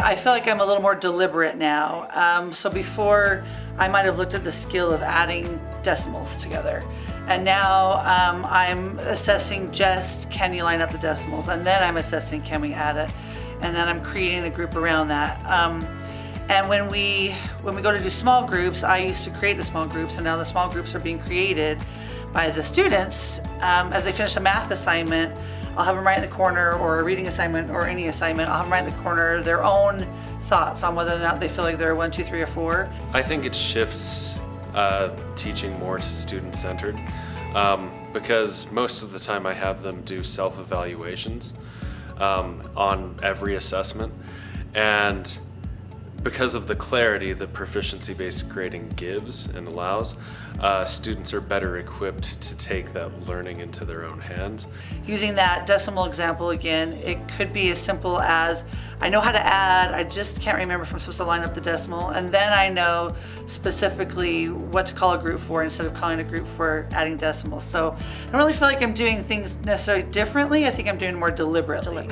I feel like I'm a little more deliberate now. So before, I might have looked at the skill of adding decimals together. And now I'm assessing just, can you line up the decimals? And then I'm assessing, can we add it? And then I'm creating a group around that. And when we go to do small groups, I used to create the small groups, and now the small groups are being created by the students. As they finish a math assignment, I'll have them write in the corner, or a reading assignment, or any assignment, I'll have them write in the corner their own thoughts on whether or not they feel like they're 1, 2, 3, or 4. I think it shifts teaching more to student-centered, because most of the time I have them do self-evaluations on every assessment, and because of the clarity that proficiency-based grading gives and allows, students are better equipped to take that learning into their own hands. Using that decimal example again, it could be as simple as, I know how to add, I just can't remember if I'm supposed to line up the decimal, and then I know specifically what to call a group for instead of calling a group for adding decimals. So I don't really feel like I'm doing things necessarily differently, I think I'm doing more deliberately.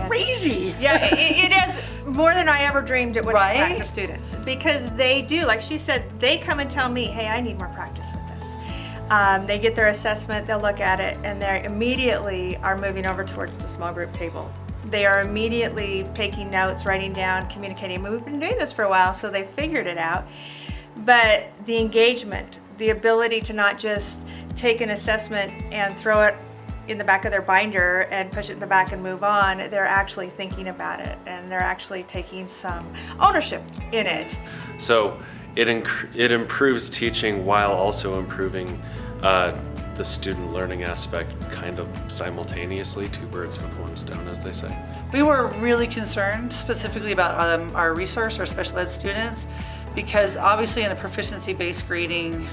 Crazy. Yeah, it is more than I ever dreamed it would Right? impact the students, because they do, like she said, they come and tell me, hey, I need more practice with this. They get their assessment, they'll look at it, and they immediately are moving over towards the small group table. They are immediately taking notes, writing down, communicating. We've been doing this for a while, so they've figured it out. But the engagement, the ability to not just take an assessment and throw it in the back of their binder and push it in the back and move on, they're actually thinking about it, and they're actually taking some ownership in it. So it improves teaching while also improving the student learning aspect kind of simultaneously, 2 birds with 1 stone, as they say. We were really concerned specifically about our resource, our special ed students, because obviously in a proficiency-based grading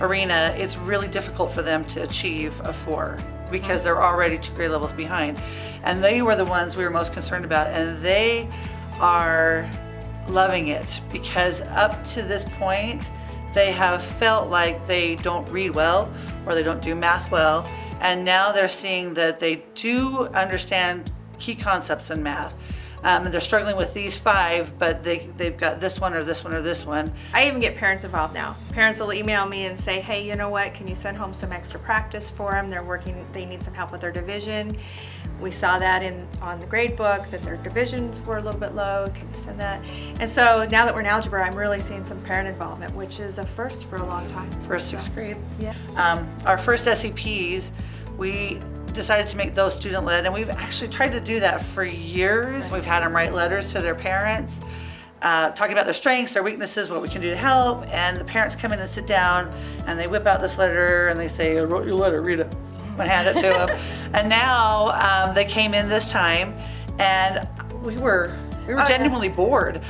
arena, it's really difficult for them to achieve a 4 because they're already 2 grade levels behind. And they were the ones we were most concerned about, and they are loving it because up to this point, they have felt like they don't read well or they don't do math well, and now they're seeing that they do understand key concepts in math. And they're struggling with these 5, but they've got this one or this one or this one. I even get parents involved now. Parents will email me and say, hey, you know what, can you send home some extra practice for them? They need some help with their division. We saw that on the grade book, that their divisions were a little bit low, can you send that? And so now that we're in algebra, I'm really seeing some parent involvement, which is a first for a long time. For 6th grade. Yeah. Our first SEPs, we decided to make those student-led, and we've actually tried to do that for years. We've had them write letters to their parents, talking about their strengths, their weaknesses, what we can do to help, and the parents come in and sit down, and they whip out this letter, and they say, I wrote your letter, read it, and hand it to them. And now they came in this time, and we were genuinely bored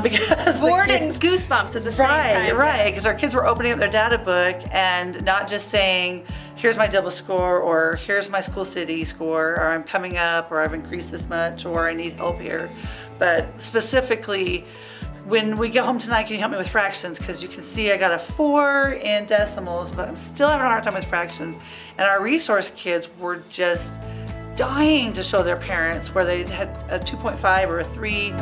because bored and goosebumps at the same time. Right, because our kids were opening up their data book and not just saying, here's my double score, or here's my school city score, or I'm coming up, or I've increased this much, or I need help here. But specifically, when we get home tonight, can you help me with fractions? Because you can see I got a 4 in decimals, but I'm still having a hard time with fractions. And our resource kids were just dying to show their parents where they had a 2.5 or a 3.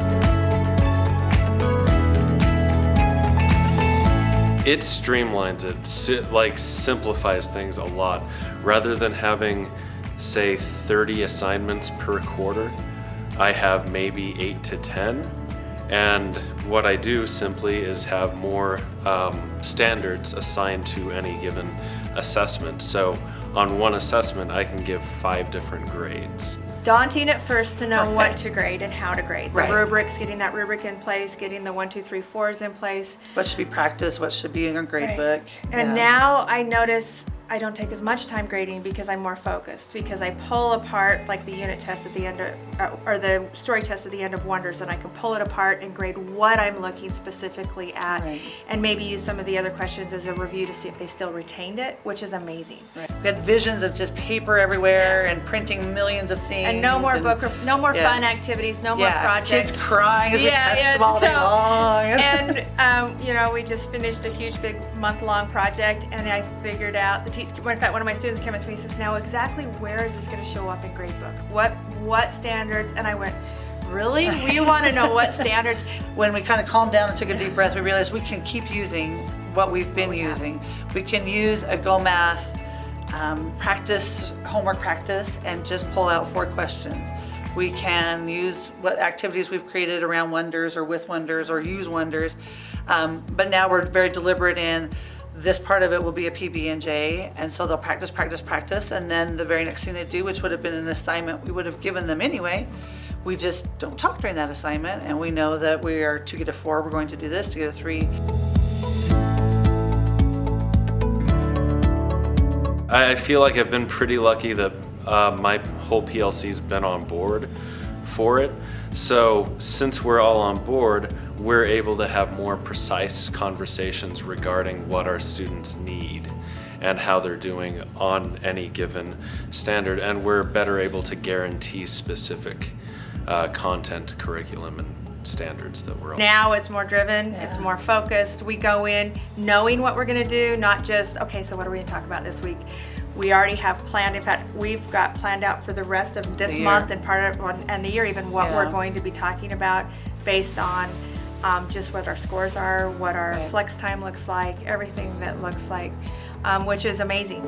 It streamlines it, like simplifies things a lot. Rather than having, say, 30 assignments per quarter, I have maybe 8 to 10. And what I do simply is have more standards assigned to any given assessment. So on one assessment, I can give 5 different grades. Daunting at first to know what to grade and how to grade. The Right. rubrics, getting that rubric in place, getting the 1, 2, 3, 4s in place. What should be practiced, what should be in your grade book. And Yeah. now I notice I don't take as much time grading because I'm more focused, because I pull apart like the unit test at the end of, or the story test at the end of Wonders, and I can pull it apart and grade what I'm looking specifically at, Right. and maybe use some of the other questions as a review to see if they still retained it, which is amazing. Right. We had visions of just paper everywhere and printing millions of things. And no more no more yeah. fun activities, no more projects. Kids crying as we test them all day long. And you know, we just finished a huge big month-long project, and I figured out the in fact, one of my students came up to me and says, now exactly where is this going to show up in gradebook? What standards? And I went, really? We want to know what standards? When we kind of calmed down and took a deep breath, we realized we can keep using what we've been yeah. using. We can use a Go Math practice, homework practice, and just pull out 4 questions. We can use what activities we've created around Wonders or with Wonders or use Wonders. But now we're very deliberate in this part of it will be a PB&J, and so they'll practice, practice, practice, and then the very next thing they do, which would have been an assignment we would have given them anyway, we just don't talk during that assignment, and we know that we are to get a 4, we're going to do this, to get a 3. I feel like I've been pretty lucky that my whole PLC's been on board for it. So since we're all on board, we're able to have more precise conversations regarding what our students need and how they're doing on any given standard, and we're better able to guarantee specific content, curriculum, and standards that we're on. Now it's more driven, it's more focused. We go in knowing what we're going to do, not just, okay, so what are we going to talk about this week? We already have planned, in fact, we've got planned out for the rest of this month and part of and the year even what we're going to be talking about based on just what our scores are, what our flex time looks like, everything that looks like, which is amazing.